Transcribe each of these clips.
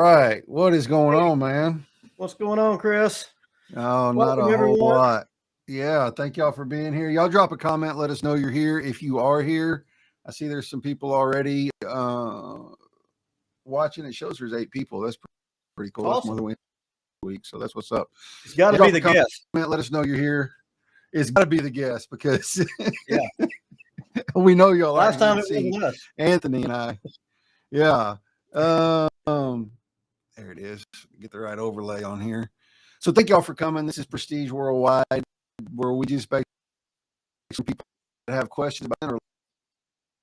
right. What is going Hey, on, man? what's going on, Chris? Oh, not Welcome, a whole everyone. lot. Yeah, thank y'all for being here. Y'all drop a comment. Let us know you're here. If you are here, I see there's some people already watching. It shows there's 8 people. That's pretty cool. That's more Awesome. than we had week. So that's what's up. It's got to Y'all be drop the a comment. guest. Let us know you're here. It's got to be the guest because Yeah. we know y'all aren't Last here time to it see wasn't us. Anthony and I. Yeah. Um, there it is. Get the right overlay on here. So thank y'all for coming. This is Prestige Worldwide, where we do expect some people that have questions about it or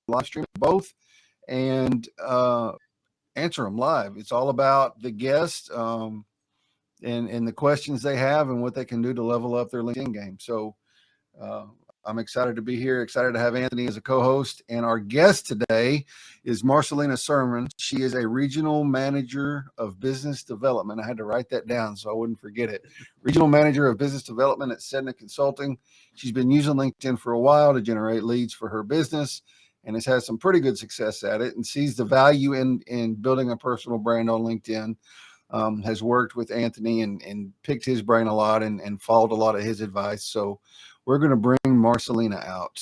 live stream both and answer them live. It's all about the guest and the questions they have and what they can do to level up their LinkedIn game. So I'm excited to be here, excited to have Anthony as a co-host. And our guest today is Marcelina Sermon. She is a regional manager of business development. I had to write that down so I wouldn't forget it. Regional manager of business development at Sedna Consulting. She's been using LinkedIn for a while to generate leads for her business and has had some pretty good success at it and sees the value in building a personal brand on LinkedIn. Has worked with Anthony and picked his brain a lot and followed a lot of his advice. So we're going to bring Marcelina out.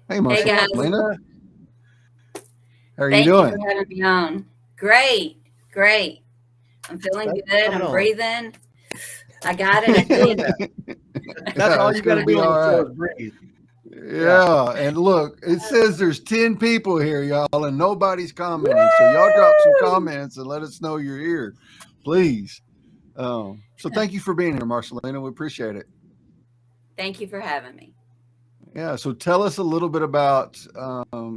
Hey, Hey Hey, guys, Marcelina. Marcelina. How are you thank you for doing? having me on. Great, great. I'm feeling Thanks for good. coming I'm on. breathing. I got it. Keep I doing did. that. That's Yeah, all it's you got going to to be do on all the show right. is breathe. Yeah. Yeah, and look, it says there's 10 people here, y'all, and nobody's commenting. So y'all drop some Woo! comments and let us know you're here, please. So thank you for being here, Marcelina. We appreciate it. Thank you for having me. Yeah, so tell us a little bit about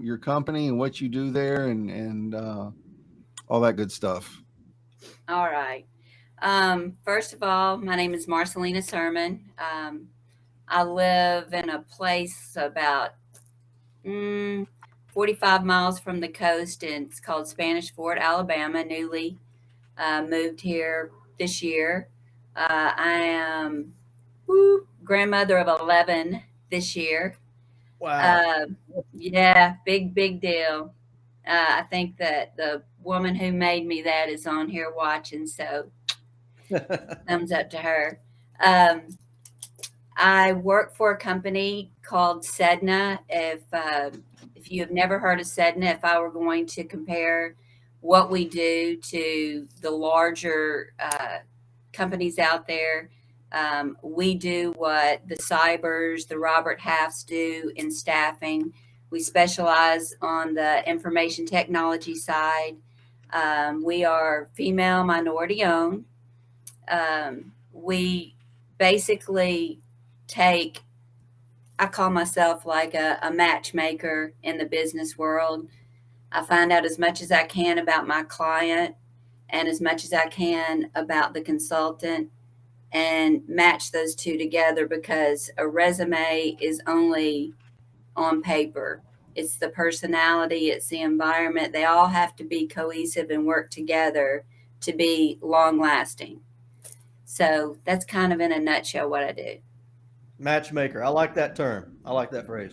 your company and what you do there and all that good stuff. All right. First of all, my name is Marcelina Sermon. I live in a place about mm, 45 miles from the coast, and it's called Spanish Fort, Alabama. Newly moved here this year. I am grandmother of 11 this year. Wow. Uh, yeah, big deal. I think that the woman who made me that is on here watching, so thumbs up to her. Um, I work for a company called Sedna. If you have never heard of Sedna, if I were going to compare what we do to the larger companies out there, we do what the Cybers, the Robert Halfs do in staffing. We specialize on the information technology side. We are female minority owned. We basically take, I call myself like a matchmaker in the business world. I find out as much as I can about my client and as much as I can about the consultant and match those two together because a resume is only on paper. It's the personality, it's the environment. They all have to be cohesive and work together to be long lasting. So that's kind of in a nutshell what I do. Matchmaker. I like that term. I like that phrase.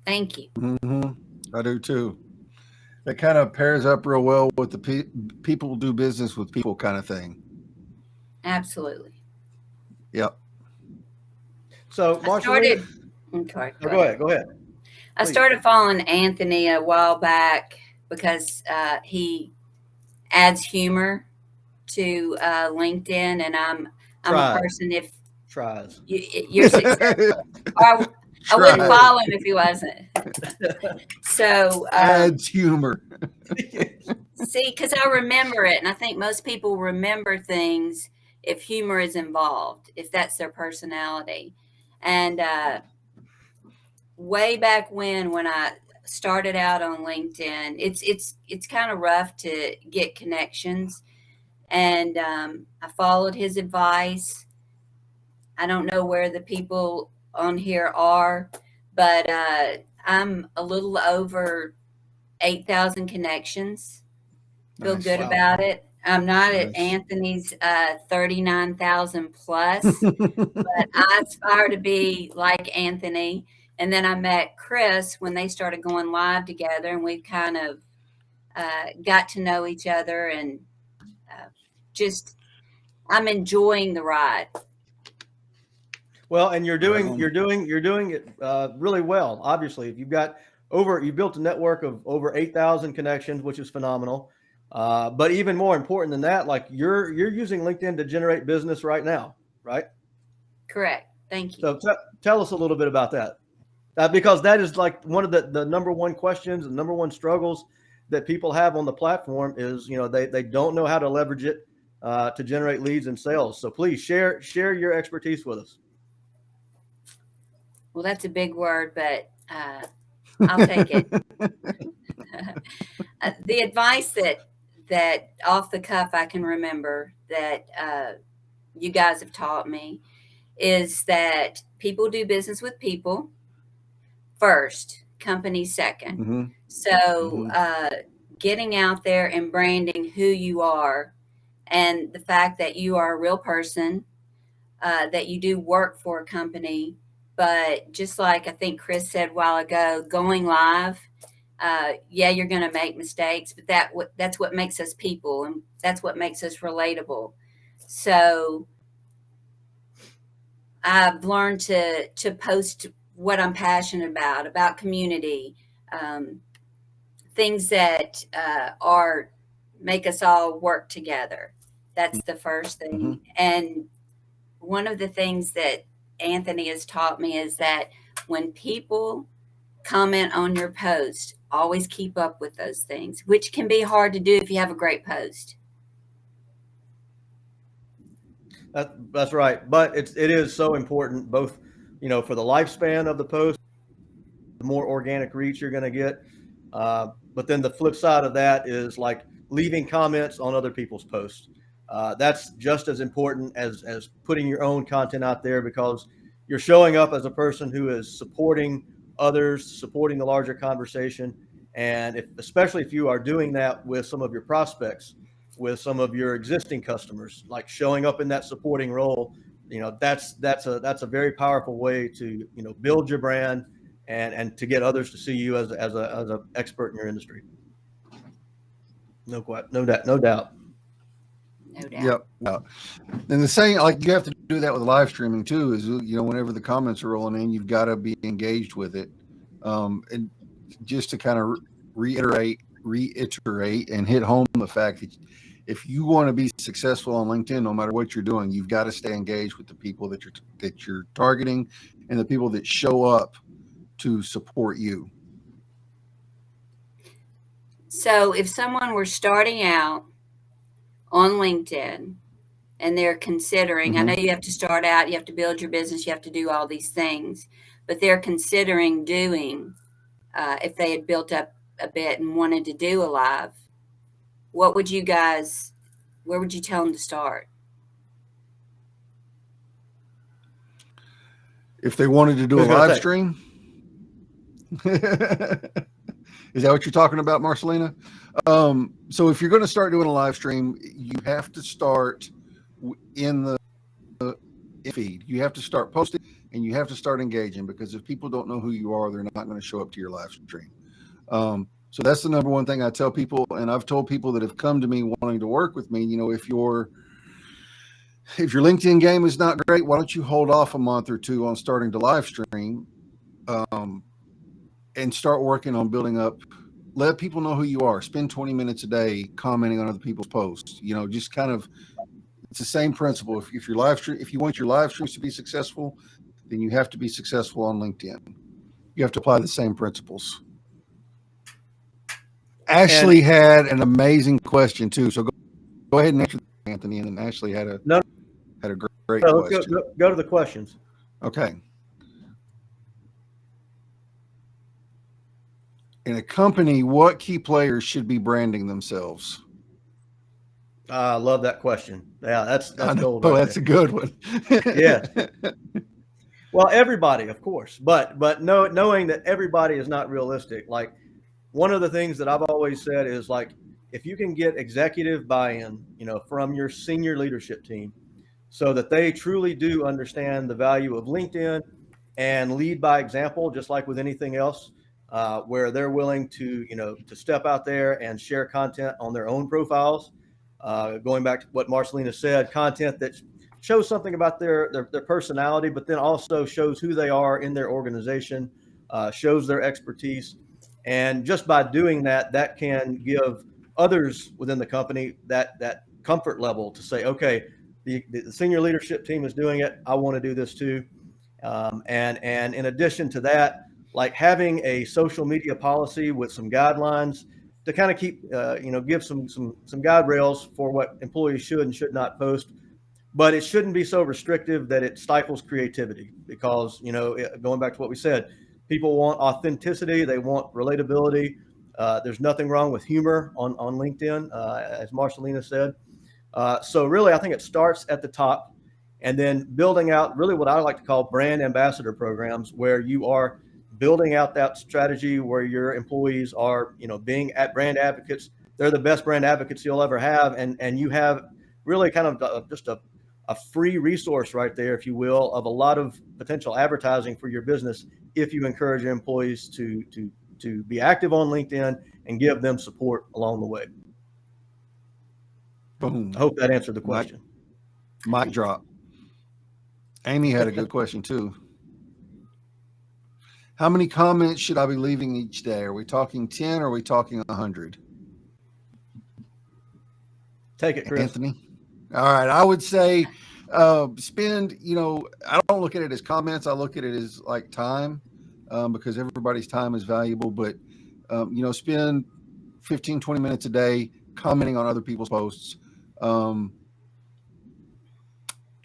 Thank you. Mm-hmm. I do too. That kind of pairs up real well with the people do business with people kind of thing. Absolutely. Yep. So, I Marcelina, started, okay, oh, go go ahead. ahead. Go ahead. I Please. started following Anthony a while back because he adds humor to LinkedIn, and I'm a Tries. person if Tries. you're successful. I wouldn't Try. follow him if he wasn't. So Adds humor. see, because I remember it, and I think most people remember things if humor is involved, if that's their personality. And way back when I started out on LinkedIn, it's kind of rough to get connections, and I followed his advice. I don't know where the people on here are, but I'm a little over 8,000 connections. Feel Nice. good Wow. about it. I'm not at Nice. Anthony's 39,000 plus, but I aspire to be like Anthony. And then I met Chris when they started going live together, and we've kind of got to know each other, and just I'm enjoying the ride. Well, and you're Right doing on. you're doing it really well. Obviously, if you built a network of over 8,000 connections, which is phenomenal. But even more important than that, like you're using LinkedIn to generate business right now, right? Correct. Thank you. So tell us a little bit about that, because that is like one of the number one questions and number one struggles that people have on the platform is, they don't know how to leverage it to generate leads and sales. So please share your expertise with us. Well, that's a big word, but I'll take it. The advice that off the cuff I can remember that you guys have taught me is that people do business with people first, company second. Mm-hmm. So getting out there and branding who you are, and the fact that you are a real person, that you do work for a company, but just like I think Chris said a while ago, going live, yeah, you're going to make mistakes, but that's what makes us people, and that's what makes us relatable. So I've learned to post what I'm passionate about community, things that are make us all work together. That's the first thing. Mm-hmm. And one of the things that Anthony has taught me is that when people comment on your post, always keep up with those things, which can be hard to do if you have a great post. That's right. But it is so important, both, for the lifespan of the post, the more organic reach you're going to get. But then the flip side of that is like leaving comments on other people's posts. That's just as important as putting your own content out there, because you're showing up as a person who is supporting others, supporting the larger conversation. And especially if you are doing that with some of your prospects, with some of your existing customers, like showing up in that supporting role, that's a very powerful way to, build your brand and to get others to see you as a expert in your industry. No doubt. No doubt. Yep. And the same, like you have to do that with live streaming too, is, whenever the comments are rolling in, you've got to be engaged with it. And just to kind of reiterate and hit home the fact that if you want to be successful on LinkedIn, no matter what you're doing, you've got to stay engaged with the people that you're targeting and the people that show up to support you. So if someone were starting out on LinkedIn and they're considering, I know you have to start out, you have to build your business, you have to do all these things, but they're considering doing, if they had built up a bit and wanted to do a live, where would you tell them to start? If they wanted to do a live stream, is that what you're talking about, Marcelina? So if you're going to start doing a live stream, you have to start in the feed. You have to start posting and you have to start engaging, because if people don't know who you are, they're not going to show up to your live stream. So that's the number one thing I tell people. And I've told people that have come to me wanting to work with me, if your LinkedIn game is not great, why don't you hold off a month or two on starting to live stream, and start working on building up. Let people know who you are. Spend 20 minutes a day commenting on other people's posts. Just kind of, it's the same principle. If you want your live streams to be successful, then you have to be successful on LinkedIn. You have to apply the same principles. Ashley had an amazing question too. So go ahead and answer, Anthony. And then Ashley had a great question. Go to the questions. Okay. In a company, what key players should be branding themselves? I love that question. Yeah, that's gold. Oh, that's a good one. Yeah. Well, everybody, of course, but knowing that everybody is not realistic. Like, one of the things that I've always said is, like, if you can get executive buy-in, from your senior leadership team, so that they truly do understand the value of LinkedIn and lead by example, just like with anything else. where they're willing to, to step out there and share content on their own profiles. Going back to what Marcelina said, content that shows something about their personality, but then also shows who they are in their organization, shows their expertise. And just by doing that, that can give others within the company that comfort level to say, okay, the senior leadership team is doing it, I want to do this too. And in addition to that, like having a social media policy with some guidelines to kind of keep, give some guide rails for what employees should and should not post. But it shouldn't be so restrictive that it stifles creativity, because, going back to what we said, people want authenticity. They want relatability. There's nothing wrong with humor on LinkedIn, as Marcelina said. So really, I think it starts at the top, and then building out really what I like to call brand ambassador programs, where you are building out that strategy where your employees are, being at brand advocates. They're the best brand advocates you'll ever have. And you have really kind of just a free resource right there, if you will, of a lot of potential advertising for your business if you encourage your employees to be active on LinkedIn and give them support along the way. Boom. I hope that answered the question. Mic drop. Amy had a good question too. How many comments should I be leaving each day? Are we talking 10 or are we talking 100? Take it, Chris. Anthony. All right. I would say spend, I don't look at it as comments. I look at it as like time, because everybody's time is valuable. But, spend 15, 20 minutes a day commenting on other people's posts.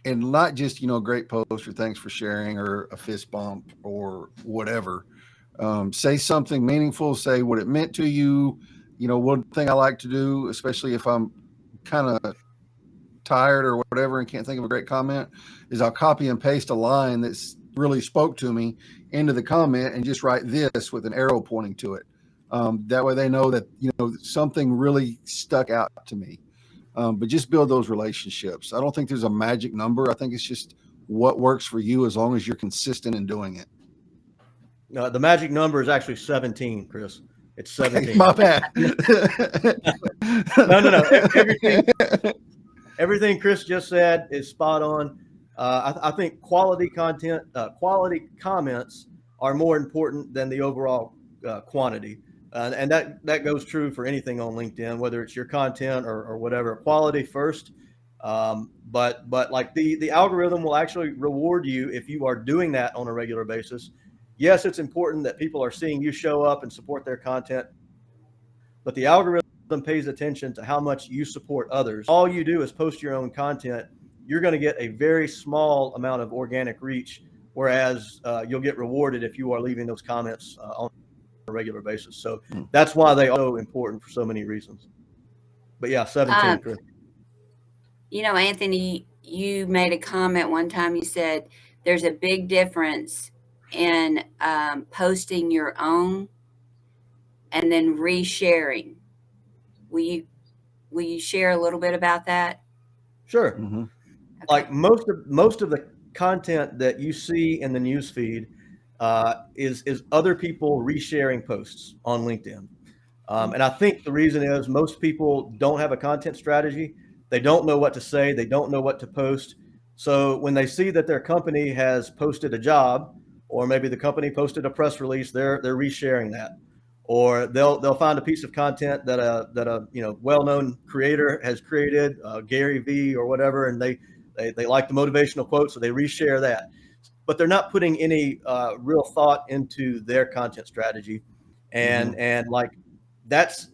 And not just, great post or thanks for sharing or a fist bump or whatever. Say something meaningful, say what it meant to you. One thing I like to do, especially if I'm kind of tired or whatever and can't think of a great comment, is I'll copy and paste a line that's really spoke to me into the comment and just write this with an arrow pointing to it. That way they know that, something really stuck out to me. But just build those relationships. I don't think there's a magic number. I think it's just what works for you as long as you're consistent in doing it. No, the magic number is actually 17, Chris. It's 17. My bad. No. Everything Chris just said is spot on. I think quality content, quality comments are more important than the overall quantity. And that goes true for anything on LinkedIn, whether it's your content or whatever. Quality first, but like the algorithm will actually reward you if you are doing that on a regular basis. Yes, it's important that people are seeing you show up and support their content, but the algorithm pays attention to how much you support others. All you do is post your own content. You're going to get a very small amount of organic reach, whereas you'll get rewarded if you are leaving those comments on a regular basis. So that's why they are so important for so many reasons. But yeah, 17. Chris. Anthony, you made a comment one time. You said there's a big difference in posting your own and then resharing. Will you share a little bit about that? Sure. Mm-hmm. Okay. Like most of the content that you see in the news feed is other people resharing posts on LinkedIn. And I think the reason is most people don't have a content strategy. They don't know what to say. They don't know what to post. So when they see that their company has posted a job, or maybe the company posted a press release, they're resharing that. Or they'll find a piece of content that a well-known creator has created, Gary Vee or whatever, and they like the motivational quote, so they reshare that. But they're not putting any real thought into their content strategy, and like that's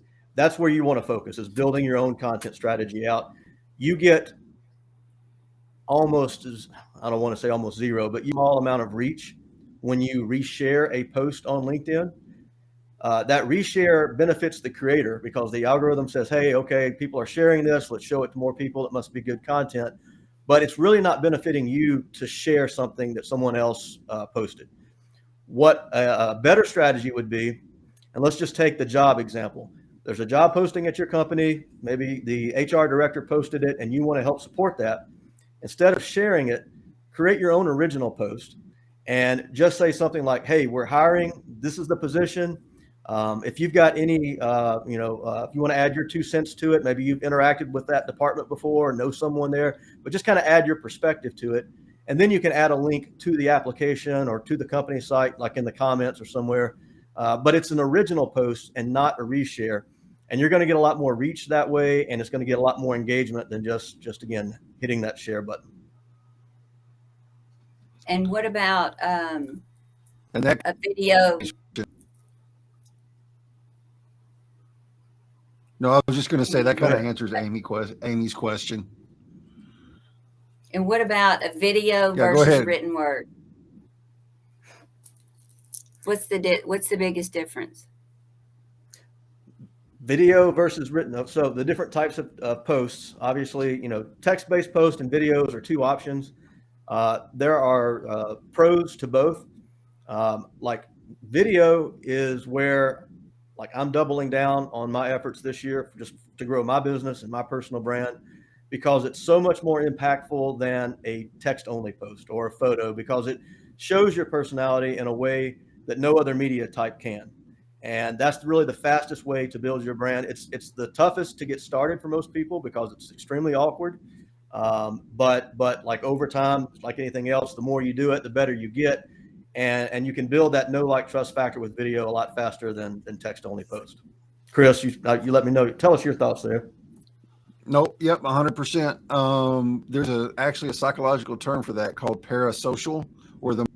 where you want to focus, is building your own content strategy out. You get almost, I don't want to say almost zero, but small amount of reach when you reshare a post on LinkedIn. That reshare benefits the creator because the algorithm says, hey, okay, people are sharing this. Let's show it to more people. It must be good content. But it's really not benefiting you to share something that someone else posted. What a better strategy would be, and let's just take the job example. There's a job posting at your company. Maybe the HR director posted it and you want to help support that. Instead of sharing it, create your own original post and just say something like, hey, we're hiring this is the position. If you've got any, if you want to add your 2 cents to it, maybe you've interacted with that department before, or know someone there, but just kind of add your perspective to it. And then you can add a link to the application or to the company site, like in the comments or somewhere. But it's an original post and not a reshare. And you're going to get a lot more reach that way. And it's going to get a lot more engagement than just again, hitting that share button. And what about And that a video? No, I was just going to say that kind of answers Amy's question. And what about a video Yeah, go versus ahead. written word? What's the biggest difference? Video versus written. So the different types of posts, obviously, text-based posts and videos are 2 options. There are pros to both. Like video is where, like, I'm doubling down on my efforts this year just to grow my business and my personal brand, because it's so much more impactful than a text-only post or a photo, because it shows your personality in a way that no other media type can. And that's really the fastest way to build your brand. It's the toughest to get started for most people because it's extremely awkward. But like over time, like anything else, the more you do it, the better you get. And you can build that know, like, trust factor with video a lot faster than text-only post. Chris, you let me know. Tell us your thoughts there. Nope. Yep. 100%. There's actually a psychological term for that called parasocial, where the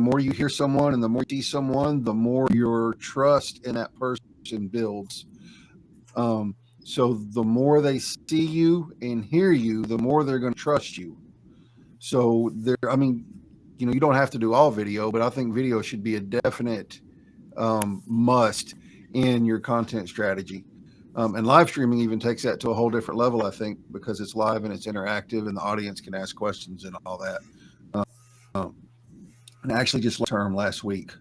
more you hear someone and the more you see someone, the more your trust in that person builds. So the more they see you and hear you, the more they're going to trust you. So you don't have to do all video, but I think video should be a definite must in your content strategy. And live streaming even takes that to a whole different level, I think, because it's live and it's interactive and the audience can ask questions and all that. And I actually just learned the term last week.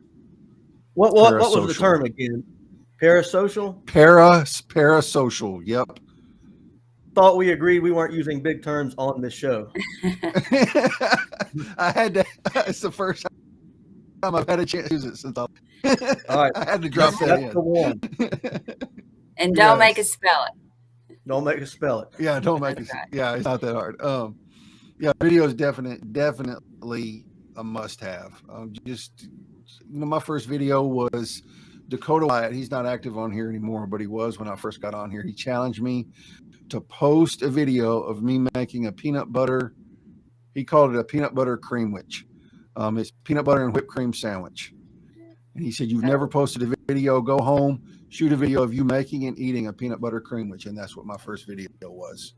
What was the term again? Parasocial? Parasocial. Yep. Thought we agreed we weren't using big terms on this show. I had to. It's the first time I've had a chance to use it since All right. I had to drop that That's in. the one. And don't make us spell it. Don't make us spell it. Yeah, don't make it. Right. Yeah, it's not that hard. Yeah, video is definitely a must-have. My first video was Dakota Wyatt. He's not active on here anymore, but he was when I first got on here. He challenged me to post a video of me making a peanut butter. He called it a peanut butter creamwich. It's peanut butter and whipped cream sandwich. And he said, "You've never posted a video. Go home, shoot a video of you making and eating a peanut butter creamwich." And that's what my first video was.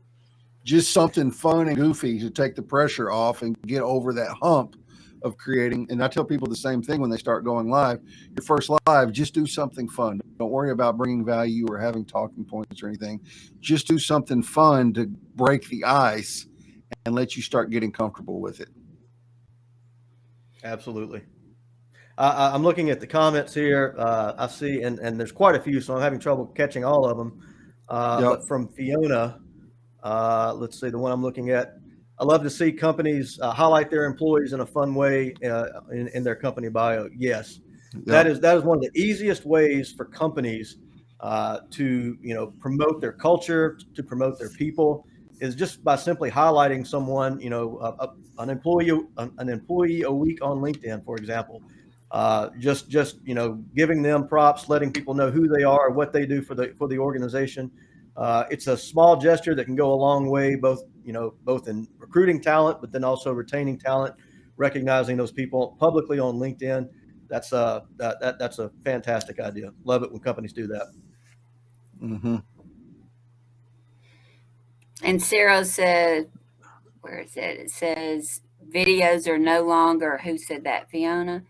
Just something fun and goofy to take the pressure off and get over that hump of creating. And I tell people the same thing when they start going live. Your first live, just do something fun. Don't worry about bringing value or having talking points or anything. Just do something fun to break the ice and let you start getting comfortable with it. Absolutely. I'm looking at the comments here. I see, and there's quite a few, so I'm having trouble catching all of them. But from Fiona, let's see, the one I'm looking at. I love to see companies highlight their employees in a fun way in their company bio. Yes, that is one of the easiest ways for companies to promote their culture, to promote their people, is just by simply highlighting someone, an employee a week on LinkedIn, for example. Just giving them props, letting people know who they are, what they do for the organization. It's a small gesture that can go a long way, both in recruiting talent, but then also retaining talent, recognizing those people publicly on LinkedIn. That's a fantastic idea. Love it when companies do that. Mm-hmm. And Sarah said, where is it? It says videos are no longer. Who said that? Fiona.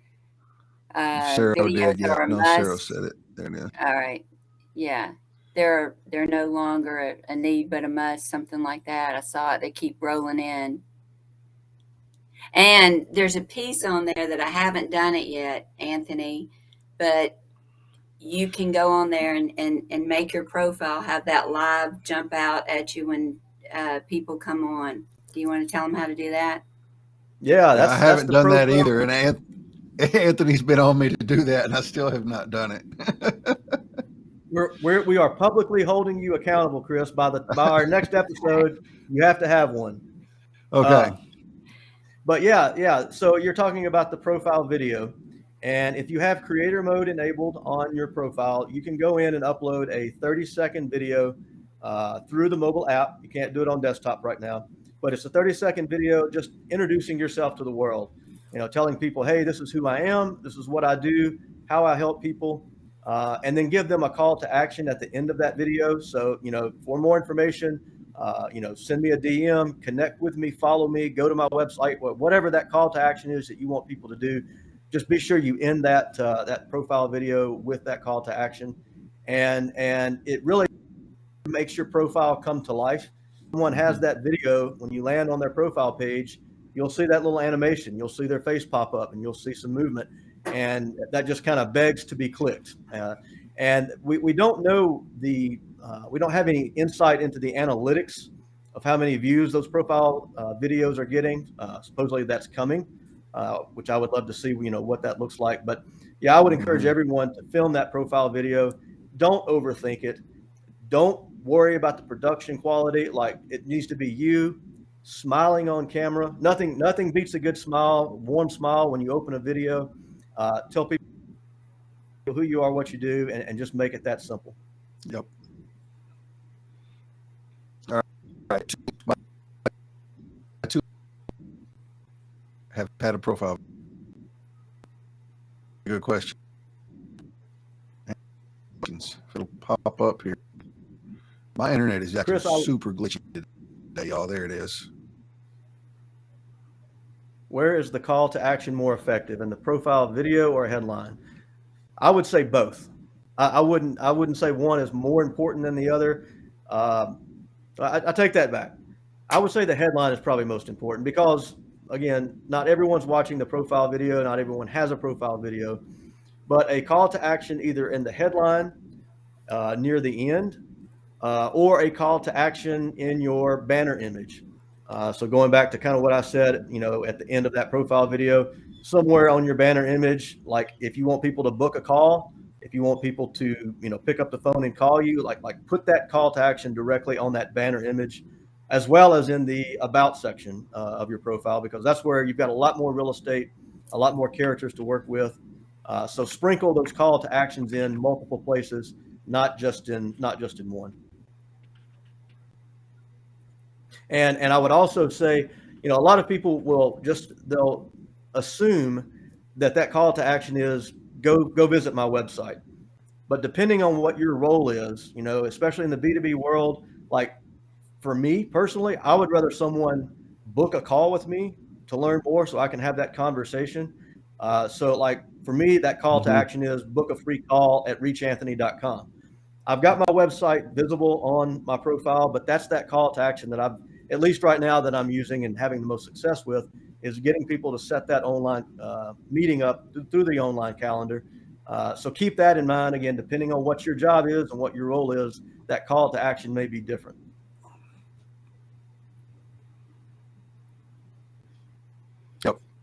Sarah did. Yeah, no, Sarah said it. There it is. All right. Yeah. They're no longer a need but a must, something like that. I saw it. They keep rolling in. And there's a piece on there that I haven't done it yet, Anthony, but you can go on there and make your profile have that live jump out at you when people come on. Do you want to tell them how to do that? Yeah, I haven't done that either. And Anthony's been on me to do that, and I still have not done it. We are publicly holding you accountable, Chris. By our next episode, you have to have one. Okay. But yeah. So you're talking about the profile video. And if you have creator mode enabled on your profile, you can go in and upload a 30-second video through the mobile app. You can't do it on desktop right now, but it's a 30-second video just introducing yourself to the world, telling people, hey, this is who I am, this is what I do, how I help people, and then give them a call to action at the end of that video. So, for more information, send me a DM, connect with me, follow me, go to my website, whatever that call to action is that you want people to do. Just be sure you end that profile video with that call to action, and it really makes your profile come to life. Someone has that video, when you land on their profile page, you'll see that little animation, you'll see their face pop up, and you'll see some movement, and that just kind of begs to be clicked. And we don't know we don't have any insight into the analytics of how many views those profile videos are getting. Supposedly that's coming. Which I would love to see, what that looks like. But yeah, I would encourage everyone to film that profile video. Don't overthink it. Don't worry about the production quality. Like, it needs to be you smiling on camera. Nothing beats a good smile, warm smile when you open a video. Tell people who you are, what you do, and just make it that simple. Yep. All right. Have had a profile. Good question. It'll pop up here. My internet is actually super glitchy today, y'all. There it is. Where is the call to action more effective, in the profile video or headline? I would say both. I wouldn't say one is more important than the other. I take that back. I would say the headline is probably most important, because again, not everyone's watching the profile video. Not everyone has a profile video, but a call to action either in the headline near the end or a call to action in your banner image. So going back to kind of what I said, at the end of that profile video, somewhere on your banner image, like if you want people to book a call, if you want people to, pick up the phone and call you, like put that call to action directly on that banner image, as well as in the about section of your profile, because that's where you've got a lot more real estate, a lot more characters to work with. So sprinkle those call to actions in multiple places, not just in one. And I would also say, a lot of people they'll assume that call to action is go visit my website. But depending on what your role is, especially in the B2B world, like, for me personally, I would rather someone book a call with me to learn more so I can have that conversation. So like for me, that call to action is book a free call at reachanthony.com. I've got my website visible on my profile, but that's that call to action that I've, at least right now, that I'm using and having the most success with, is getting people to set that online meeting up through the online calendar. So keep that in mind. Again, depending on what your job is and what your role is, that call to action may be different.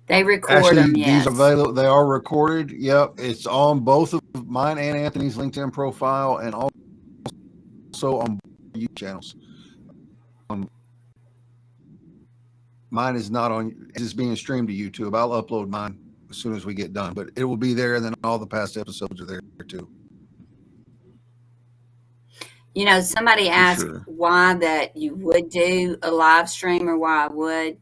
They record them, yes. These available. They are recorded. Yep, it's on both of mine and Anthony's LinkedIn profile, and also on YouTube channels. Mine is not on. It's being streamed to YouTube. I'll upload mine as soon as we get done, but it will be there, and then all the past episodes are there too. Somebody asked why that you would do a live stream, or why I would.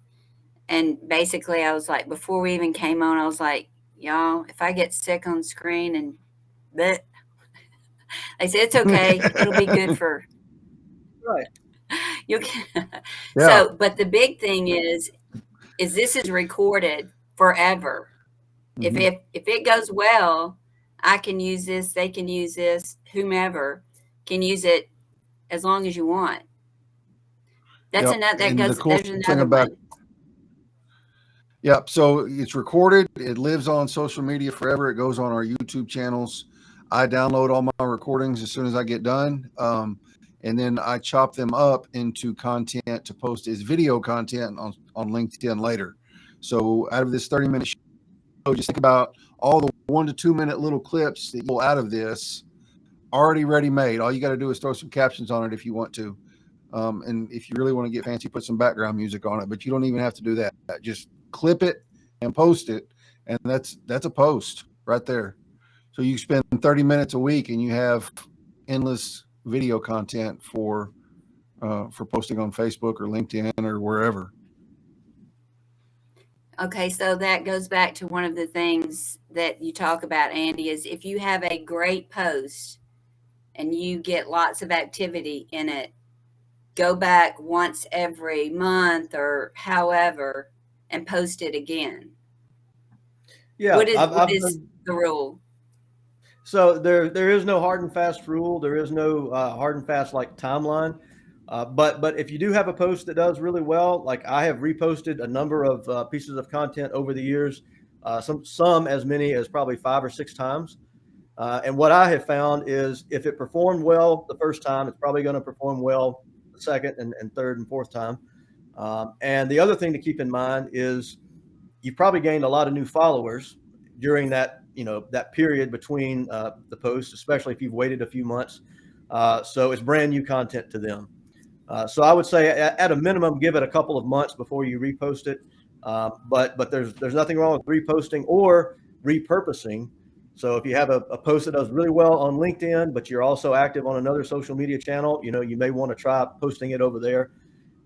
And basically, I was like, before we even came on, I was like, y'all, if I get sick on screen and that, I said, it's okay. It'll be good for. Right. Yeah. So, but the big thing is this is recorded forever. If it goes well, I can use this. They can use this. Whomever can use it as long as you want. That's another. That goes. There's another one. Yep. So it's recorded. It lives on social media forever. It goes on our YouTube channels. I download all my recordings as soon as I get done. And then I chop them up into content to post as video content on LinkedIn later. So out of this 30-minute just think about all the 1 to 2 minute little clips that you pull out of this, already ready made. All you got to do is throw some captions on it if you want to. And if you really want to get fancy, put some background music on it, but you don't even have to do that. Just clip it and post it. And that's a post right there. So you spend 30 minutes a week and you have endless video content for posting on Facebook or LinkedIn or wherever. Okay, so that goes back to one of the things that you talk about, Andy, is if you have a great post and you get lots of activity in it, go back once every month or however and post it again. Yeah. What is the rule? So there is no hard and fast rule. There is no hard and fast like timeline. But if you do have a post that does really well, like I have reposted a number of pieces of content over the years, some as many as probably 5 or 6 times. And what I have found is if it performed well the first time, it's probably going to perform well the second and third and fourth time. And the other thing to keep in mind is you've probably gained a lot of new followers during that that period between the posts, especially if you've waited a few months. So it's brand new content to them. So I would say at a minimum, give it a couple of months before you repost it. But there's nothing wrong with reposting or repurposing. So if you have a post that does really well on LinkedIn, but you're also active on another social media channel, you may want to try posting it over there.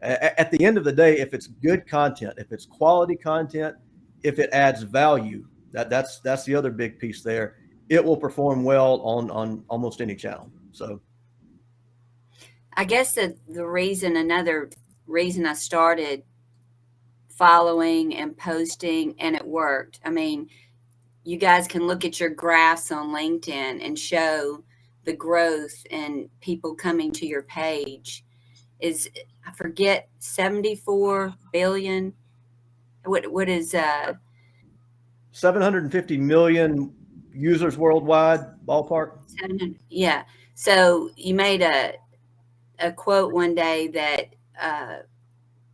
At the end of the day, if it's good content, if it's quality content, if it adds value, that's the other big piece there. It will perform well on almost any channel. So I guess another reason I started following and posting and it worked. I mean, you guys can look at your graphs on LinkedIn and show the growth and people coming to your page is, I forget, 74 billion. What is 750 million users worldwide, ballpark? Yeah. So you made a quote one day that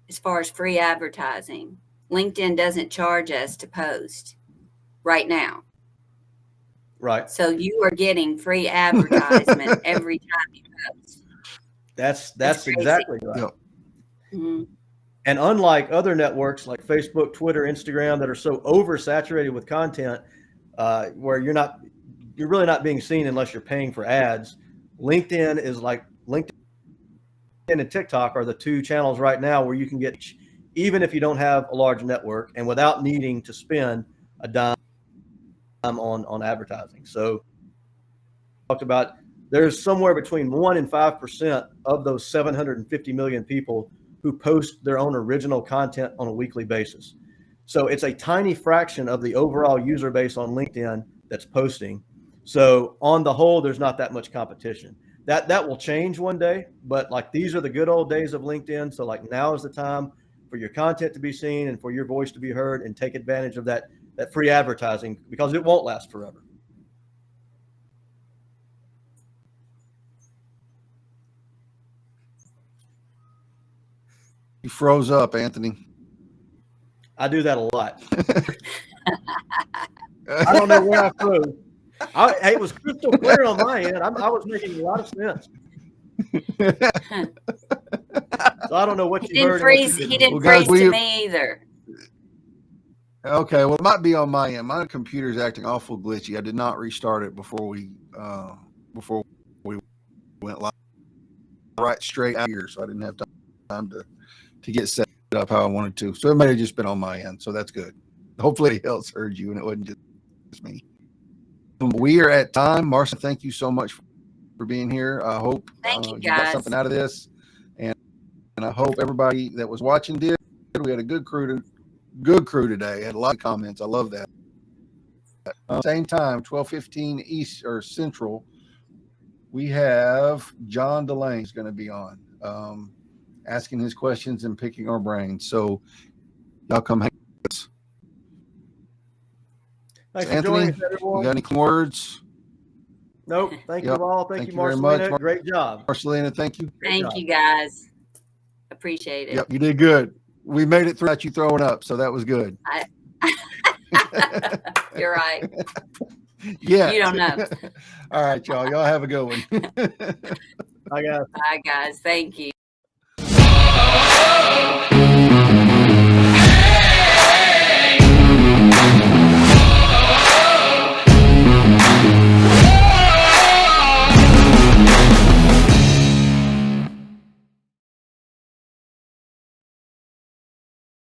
as far as free advertising, LinkedIn doesn't charge us to post right now. Right. So you are getting free advertisement every time you post. That's exactly right. Yep. Mm-hmm. And unlike other networks like Facebook, Twitter, Instagram that are so oversaturated with content, where you're really not being seen unless you're paying for ads, LinkedIn and TikTok are the 2 channels right now where you can get, even if you don't have a large network and without needing to spend a dime on advertising. So talked about there's somewhere between 1% and 5% of those 750 million people who post their own original content on a weekly basis. So it's a tiny fraction of the overall user base on LinkedIn that's posting. So on the whole, there's not that much competition. That will change one day, but like these are the good old days of LinkedIn. So like now is the time for your content to be seen and for your voice to be heard, and take advantage of that free advertising, because it won't last forever. You froze up, Anthony. I do that a lot. I don't know where I froze. It was crystal clear on my end. I was making a lot of sense. So I don't know what you heard. He didn't freeze to me either. Okay, well, it might be on my end. My computer's acting awful glitchy. I did not restart it before we went live right straight out here, so I didn't have time to get set up how I wanted to. So it might have just been on my end, so that's good. Hopefully anybody else heard you and it wasn't just me. We are at time. Marcia, thank you so much for being here. I hope you got something out of this, and I hope everybody that was watching did. We had a good crew today. Had a lot of comments. I love that. Same time, 12:15 East or Central, we have John Delane is going to be on, asking his questions and picking our brains. So y'all come hang with us. Thanks Anthony, for joining us, everyone. you got any words? Nope. Thank you all. Thank you, very much. Marcelina. Great job. Marcelina, thank you. Thank you, guys. Appreciate it. Yep, you did good. We made it through without you throwing up, so that was good. You're right. Yeah. You don't know. All right, y'all. Y'all have a good one. I got Bye, guys. Thank you.